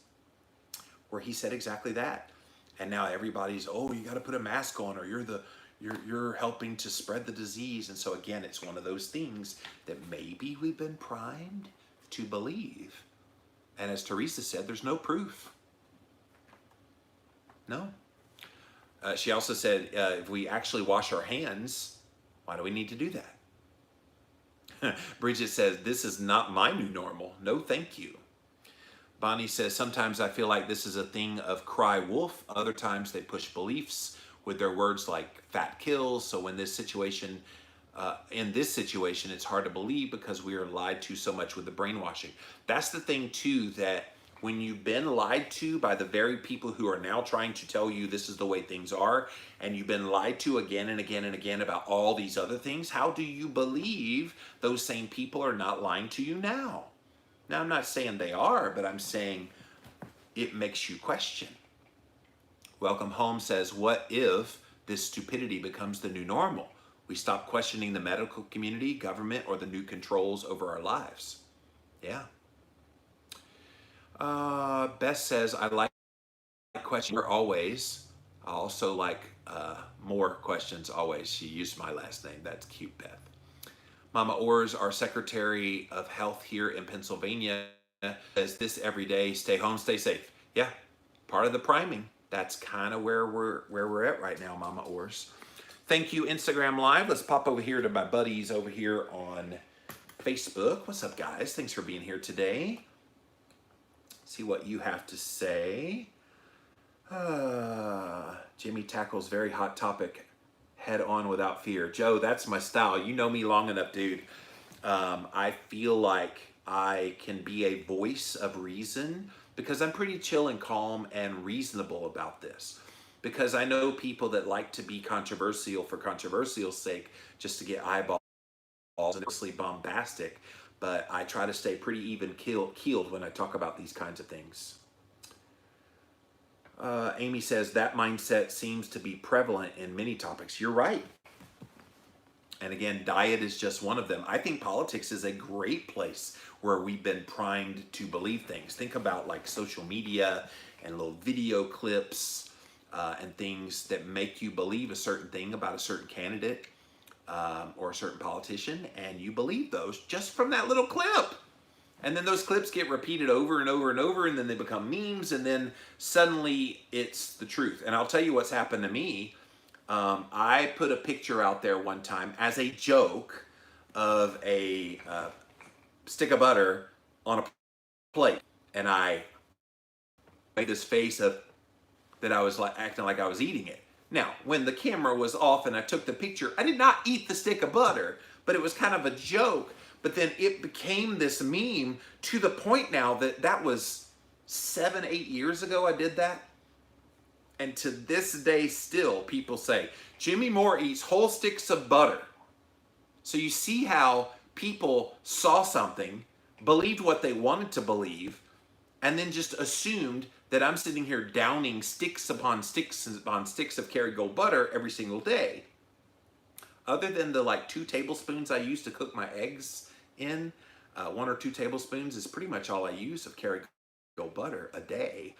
where he said exactly that. And now everybody's, oh, you got to put a mask on or you're helping to spread the disease. And so again, it's one of those things that maybe we've been primed to believe. And as Teresa said, there's no proof. No. She also said, if we actually wash our hands, why do we need to do that? Bridget says, this is not my new normal. No, thank you. Bonnie says, sometimes I feel like this is a thing of cry wolf. Other times they push beliefs with their words like fat kills. So in this situation, it's hard to believe because we are lied to so much with the brainwashing. That's the thing too, that when you've been lied to by the very people who are now trying to tell you this is the way things are, and you've been lied to again and again and again about all these other things, how do you believe those same people are not lying to you now? Now, I'm not saying they are, but I'm saying it makes you question. Welcome Home says, what if this stupidity becomes the new normal? We stop questioning the medical community, government, or the new controls over our lives. Yeah. Beth says, I like questions always. I also like more questions always. She used my last name. That's cute, Beth. Mama Orrs, our Secretary of Health here in Pennsylvania, says this every day, stay home, stay safe. Yeah, part of the priming. That's kind of where we're at right now, Mama Orrs. Thank you, Instagram Live. Let's pop over here to my buddies over here on Facebook. What's up, guys? Thanks for being here today. See what you have to say. Jimmy tackles very hot topic head on without fear. Joe, that's my style. You know me long enough, dude. I feel like I can be a voice of reason because I'm pretty chill and calm and reasonable about this. Because I know people that like to be controversial for controversial's sake just to get eyeballs and mostly bombastic. But I try to stay pretty even keeled when I talk about these kinds of things. Amy says that mindset seems to be prevalent in many topics. You're right. And again, diet is just one of them. I think politics is a great place where we've been primed to believe things. Think about like social media and little video clips and things that make you believe a certain thing about a certain candidate or a certain politician, and you believe those just from that little clip. And then those clips get repeated over and over and over, and then they become memes, and then suddenly it's the truth. And I'll tell you what's happened to me. I put a picture out there one time as a joke of a stick of butter on a plate, and I made this face of that I was like acting like I was eating it. Now, when the camera was off and I took the picture, I did not eat the stick of butter, but it was kind of a joke. But then it became this meme to the point now that was 7-8 years ago I did that. And to this day still people say, Jimmy Moore eats whole sticks of butter. So you see how people saw something, believed what they wanted to believe, and then just assumed that I'm sitting here downing sticks upon sticks upon sticks of Kerrygold butter every single day. Other than the like 2 tablespoons I use to cook my eggs in, 1 or 2 tablespoons is pretty much all I use of Kerrygold butter a day.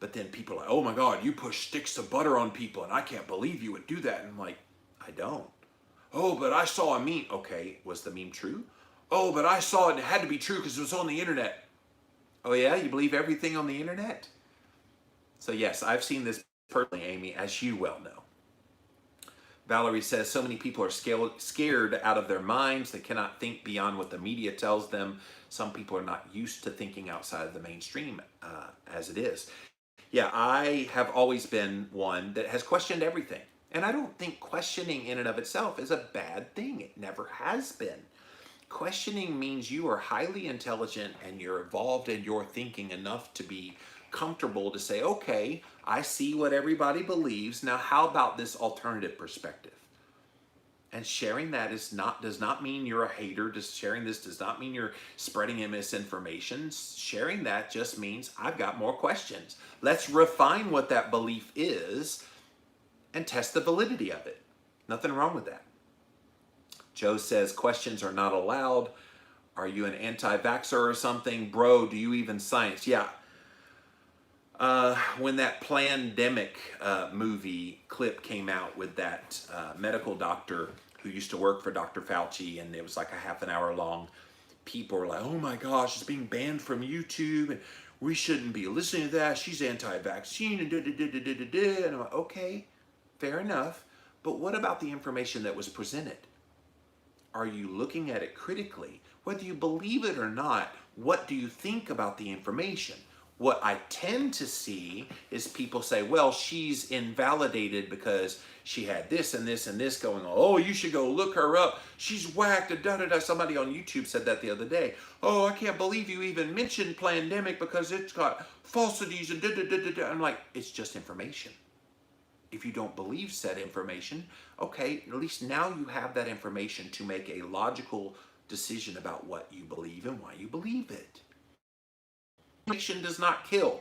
But then people are like, oh my God, you push sticks of butter on people and I can't believe you would do that. And I'm like, I don't. Oh, but I saw a meme. Okay, was the meme true? Oh, but I saw it and it had to be true because it was on the internet. Oh yeah, you believe everything on the internet? So yes, I've seen this personally, Amy, as you well know. Valerie says, so many people are scared out of their minds. They cannot think beyond what the media tells them. Some people are not used to thinking outside of the mainstream as it is. Yeah, I have always been one that has questioned everything. And I don't think questioning in and of itself is a bad thing. It never has been. Questioning means you are highly intelligent and you're evolved in your thinking enough to be comfortable to say, okay, I see what everybody believes. Now, how about this alternative perspective? And sharing that does not mean you're a hater. Just sharing this does not mean you're spreading misinformation. Sharing that just means I've got more questions. Let's refine what that belief is and test the validity of it. Nothing wrong with that. Joe says questions are not allowed. Are you an anti-vaxxer or something? Bro, do you even science? Yeah. When that Plandemic movie clip came out with that medical doctor who used to work for Dr. Fauci, and it was like a half an hour long, people were like, oh my gosh, it's being banned from YouTube, and we shouldn't be listening to that. She's anti-vaccine, and And I'm like, okay, fair enough. But what about the information that was presented? Are you looking at it critically? Whether you believe it or not, what do you think about the information? What I tend to see is people say, well, she's invalidated because she had this and this and this going on. Oh, you should go look her up. She's whacked. Somebody on YouTube said that the other day. Oh, I can't believe you even mentioned Plandemic because it's got falsities and I'm like, it's just information. If you don't believe said information, okay, at least now you have that information to make a logical decision about what you believe and why you believe it. Information does not kill.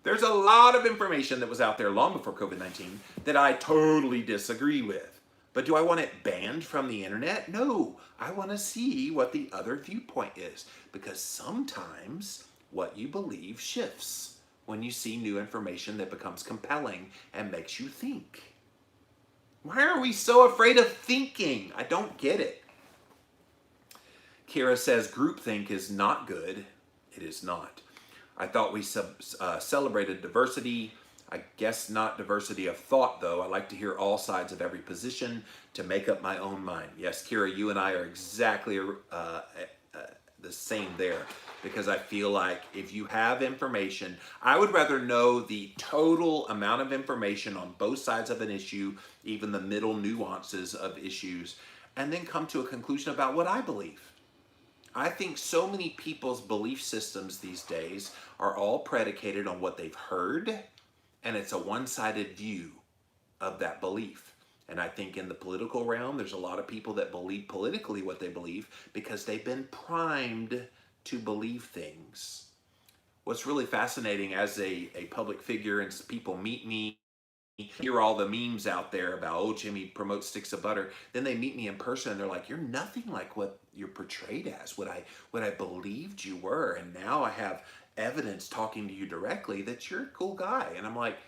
There's a lot of information that was out there long before COVID-19 that I totally disagree with. But do I want it banned from the internet? No, I want to see what the other viewpoint is, because sometimes what you believe shifts when you see new information that becomes compelling and makes you think. Why are we so afraid of thinking? I don't get it. Kira says groupthink is not good. It is not. I thought we celebrated diversity. I guess not diversity of thought, though. I like to hear all sides of every position to make up my own mind. Yes, Kira, you and I are exactly the same there, because I feel like if you have information, I would rather know the total amount of information on both sides of an issue, even the middle nuances of issues, and then come to a conclusion about what I believe. I think so many people's belief systems these days are all predicated on what they've heard, and it's a one-sided view of that belief. And I think in the political realm, there's a lot of people that believe politically what they believe because they've been primed to believe things. What's really fascinating as a public figure, and people meet me, hear all the memes out there about, oh, Jimmy promotes sticks of butter. Then they meet me in person and they're like, you're nothing like what you're portrayed as, what I believed you were. And now I have evidence talking to you directly that you're a cool guy. And I'm like,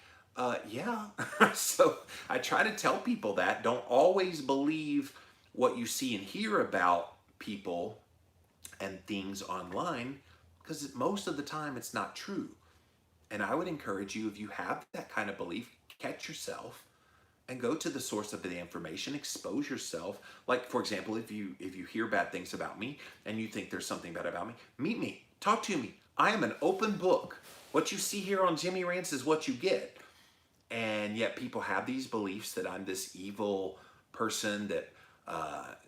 yeah. So I try to tell people that. Don't always believe what you see and hear about people and things online, because most of the time it's not true. And I would encourage you, if you have that kind of belief, catch yourself and go to the source of the information, expose yourself. Like, for example, if you hear bad things about me and you think there's something bad about me, meet me, talk to me. I am an open book. What you see here on Jimmy Rants is what you get. And yet people have these beliefs that I'm this evil person that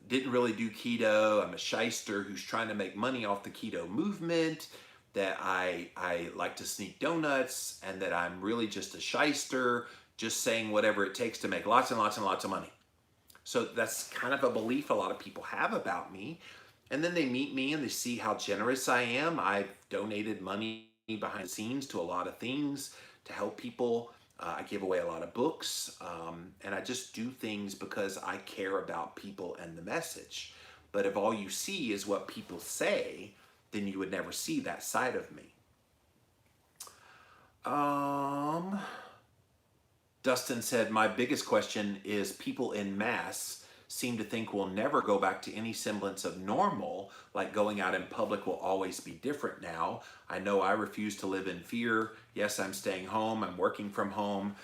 didn't really do keto. I'm a shyster who's trying to make money off the keto movement, that I like to sneak donuts, and that I'm really just a shyster, just saying whatever it takes to make lots and lots and lots of money. So that's kind of a belief a lot of people have about me. And then they meet me and they see how generous I am. I've donated money behind the scenes to a lot of things to help people. I give away a lot of books, and I just do things because I care about people and the message. But if all you see is what people say, then you would never see that side of me. Dustin said, my biggest question is people in mass seem to think we'll never go back to any semblance of normal, like going out in public will always be different now. I know I refuse to live in fear. Yes, I'm staying home. I'm working from home.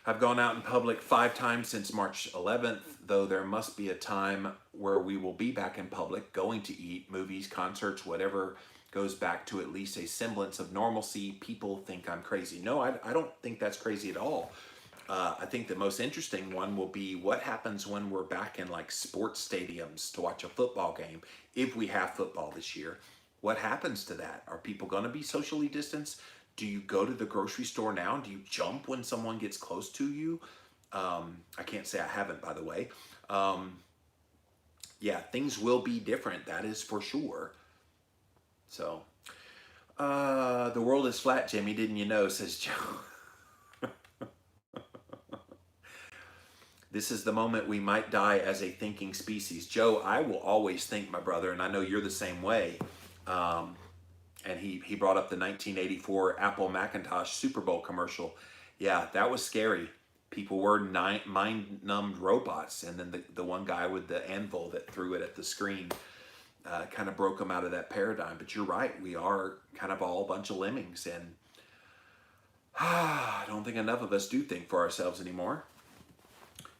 I've gone out in public 5 times since March 11th, though there must be a time where we will be back in public, going to eat, movies, concerts, whatever goes back to at least a semblance of normalcy. People think I'm crazy. No, I don't think that's crazy at all. I think the most interesting one will be what happens when we're back in like sports stadiums to watch a football game, if we have football this year. What happens to that? Are people going to be socially distanced? Do you go to the grocery store now? Do you jump when someone gets close to you? I can't say I haven't, by the way. Yeah, things will be different. That is for sure. So, the world is flat, Jimmy. Didn't you know? Says Joe. This is the moment we might die as a thinking species. Joe, I will always think, my brother, and I know you're the same way. And he brought up the 1984 Apple Macintosh Super Bowl commercial. Yeah, that was scary. People were mind-numbed robots. And then the one guy with the anvil that threw it at the screen kind of broke them out of that paradigm. But you're right. We are kind of all a bunch of lemmings. And I don't think enough of us do think for ourselves anymore.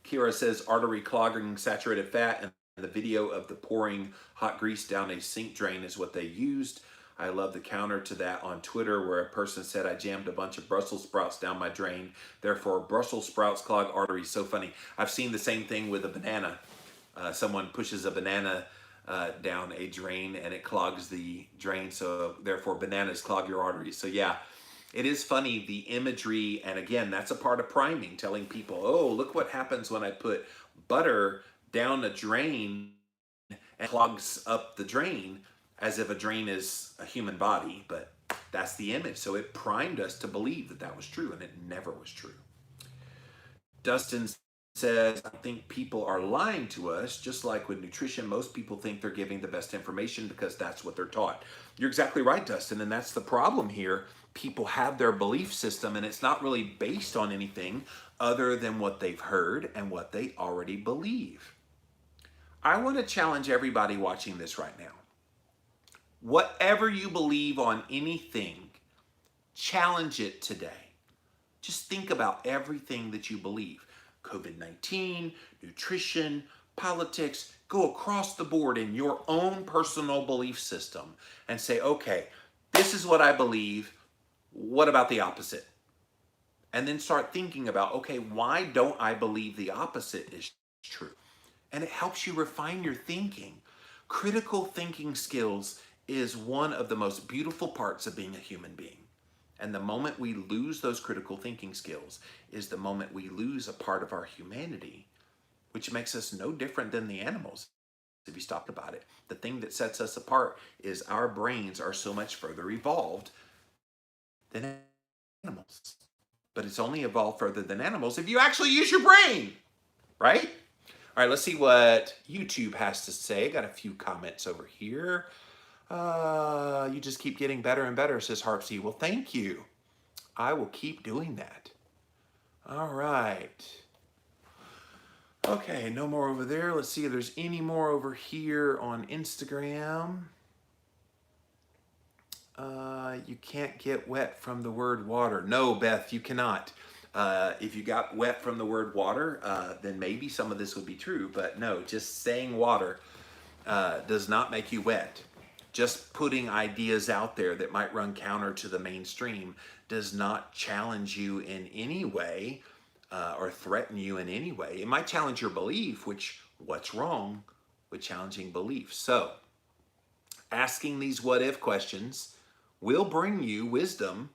Kira says artery clogging saturated fat, and the video of the pouring hot grease down a sink drain is what they used. I love the counter to that on Twitter where a person said, I jammed a bunch of Brussels sprouts down my drain. Therefore, Brussels sprouts clog arteries. So funny. I've seen the same thing with a banana. Someone pushes a banana down a drain and it clogs the drain. So therefore, bananas clog your arteries. So yeah. It is funny, the imagery, and again, that's a part of priming, telling people, oh, look what happens when I put butter down a drain and clogs up the drain, as if a drain is a human body, but that's the image. So it primed us to believe that that was true, and it never was true. Dustin says, I think people are lying to us, just like with nutrition. Most people think they're giving the best information because that's what they're taught. You're exactly right, Dustin, and that's the problem here. People have their belief system, and it's not really based on anything other than what they've heard and what they already believe. I want to challenge everybody watching this right now. Whatever you believe on anything, challenge it today. Just think about everything that you believe. COVID-19, nutrition, politics, go across the board in your own personal belief system and say, okay, this is what I believe. What about the opposite? And then start thinking about, okay, why don't I believe the opposite is true? And it helps you refine your thinking. Critical thinking skills is one of the most beautiful parts of being a human being. And the moment we lose those critical thinking skills is the moment we lose a part of our humanity, which makes us no different than the animals. If you stopped about it, the thing that sets us apart is our brains are so much further evolved than animals. But it's only evolved further than animals if you actually use your brain, right? All right, let's see what YouTube has to say. Got a few comments over here. You just keep getting better and better, says Harpsy. Well, thank you. I will keep doing that. All right. Okay, no more over there. Let's see if there's any more over here on Instagram. You can't get wet from the word water. No, Beth, you cannot. If you got wet from the word water, then maybe some of this would be true. But no, just saying water does not make you wet. Just putting ideas out there that might run counter to the mainstream does not challenge you in any way or threaten you in any way. It might challenge your belief, which what's wrong with challenging belief? So asking these what if questions will bring you wisdom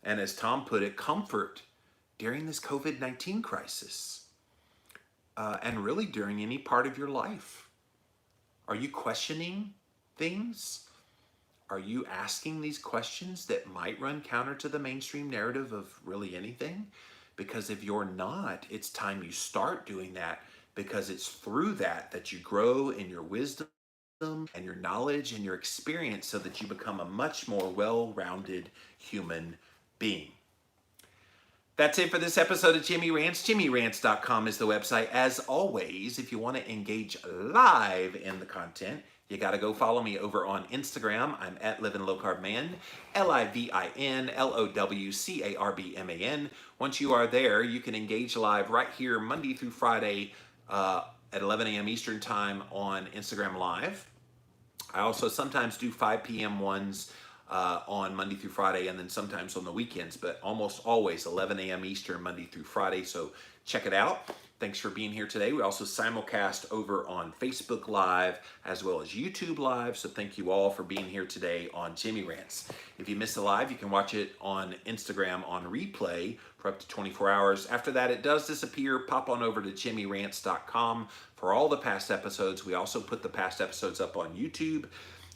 and, as Tom put it, comfort during this COVID-19 crisis and really during any part of your life. Are you questioning things? Are you asking these questions that might run counter to the mainstream narrative of really anything? Because if you're not, it's time you start doing that, because it's through that that you grow in your wisdom and your knowledge and your experience so that you become a much more well-rounded human being. That's it for this episode of Jimmy Rants. JimmyRants.com is the website. As always, if you want to engage live in the content, you got to go follow me over on Instagram. I'm at Livin' Low Carb Man, LIVINLOWCARBMAN. Once you are there, you can engage live right here Monday through Friday at 11 a.m. Eastern Time on Instagram Live. I also sometimes do 5 p.m. ones on Monday through Friday, and then sometimes on the weekends, but almost always 11 a.m. Eastern, Monday through Friday. So check it out. Thanks for being here today. We also simulcast over on Facebook Live as well as YouTube Live. So thank you all for being here today on Jimmy Rants. If you missed the live, you can watch it on Instagram on replay for up to 24 hours. After that, it does disappear. Pop on over to jimmyrants.com for all the past episodes. We also put the past episodes up on YouTube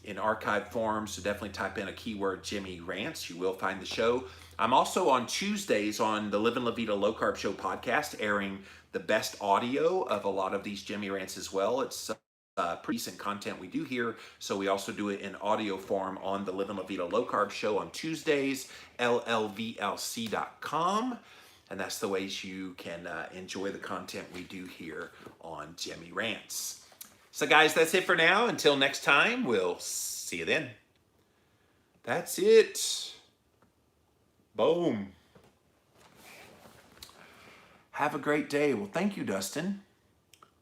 in archive form, so definitely type in a keyword Jimmy Rants. You will find the show. I'm also on Tuesdays on the Livin' La Vida Low Carb Show podcast, airing the best audio of a lot of these Jimmy Rants as well. It's pretty decent content we do here, so we also do it in audio form on the Livin' La Vida Low Carb Show on Tuesdays, llvlc.com. And that's the ways you can enjoy the content we do here on Jimmy Rants. So guys, that's it for now. Until next time, we'll see you then. That's it. Boom. Have a great day. Well, thank you, Dustin.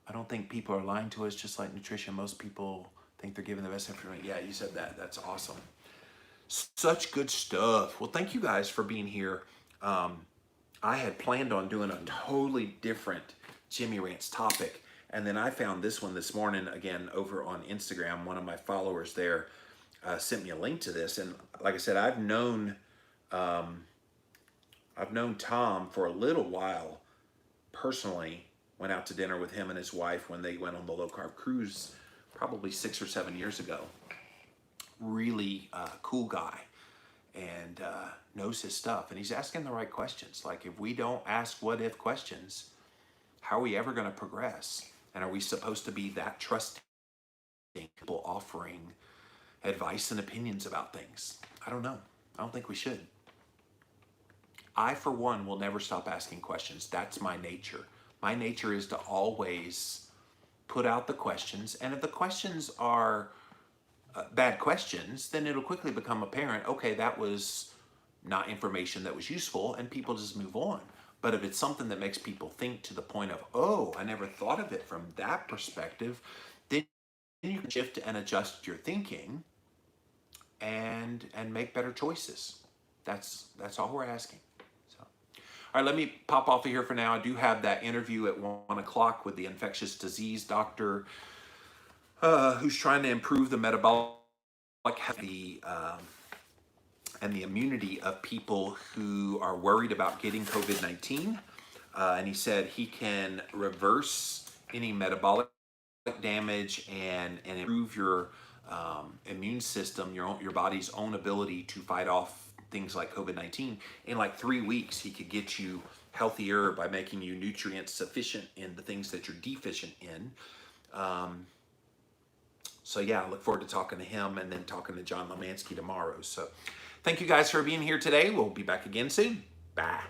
I don't think people are lying to us, just like nutrition. Most people think they're giving the best information. Yeah, you said that. That's awesome. Such good stuff. Well, thank you guys for being here. I had planned on doing a totally different Jimmy Rants topic. And then I found this one this morning, again, over on Instagram. One of my followers there sent me a link to this. And like I said, I've known Tom for a little while personally. Went out to dinner with him and his wife when they went on the low-carb cruise probably 6 or 7 years ago. Really cool guy and knows his stuff. And he's asking the right questions. Like, if we don't ask what-if questions, how are we ever going to progress? And are we supposed to be that trusting people offering advice and opinions about things? I don't know. I don't think we should. I, for one, will never stop asking questions. That's my nature. My nature is to always put out the questions. And if the questions are bad questions, then it'll quickly become apparent, okay, that was not information that was useful, and people just move on. But if it's something that makes people think to the point of, oh, I never thought of it from that perspective, then you can shift and adjust your thinking and make better choices. That's all we're asking. So, all right, let me pop off of here for now. I do have that interview at 1 o'clock with the infectious disease doctor who's trying to improve the metabolic health and the immunity of people who are worried about getting COVID-19. And he said he can reverse any metabolic damage and improve your immune system, your body's own ability to fight off things like COVID-19. In like 3 weeks, he could get you healthier by making you nutrient sufficient in the things that you're deficient in. So yeah, I look forward to talking to him and then talking to John Lemansky tomorrow. So thank you guys for being here today. We'll be back again soon. Bye.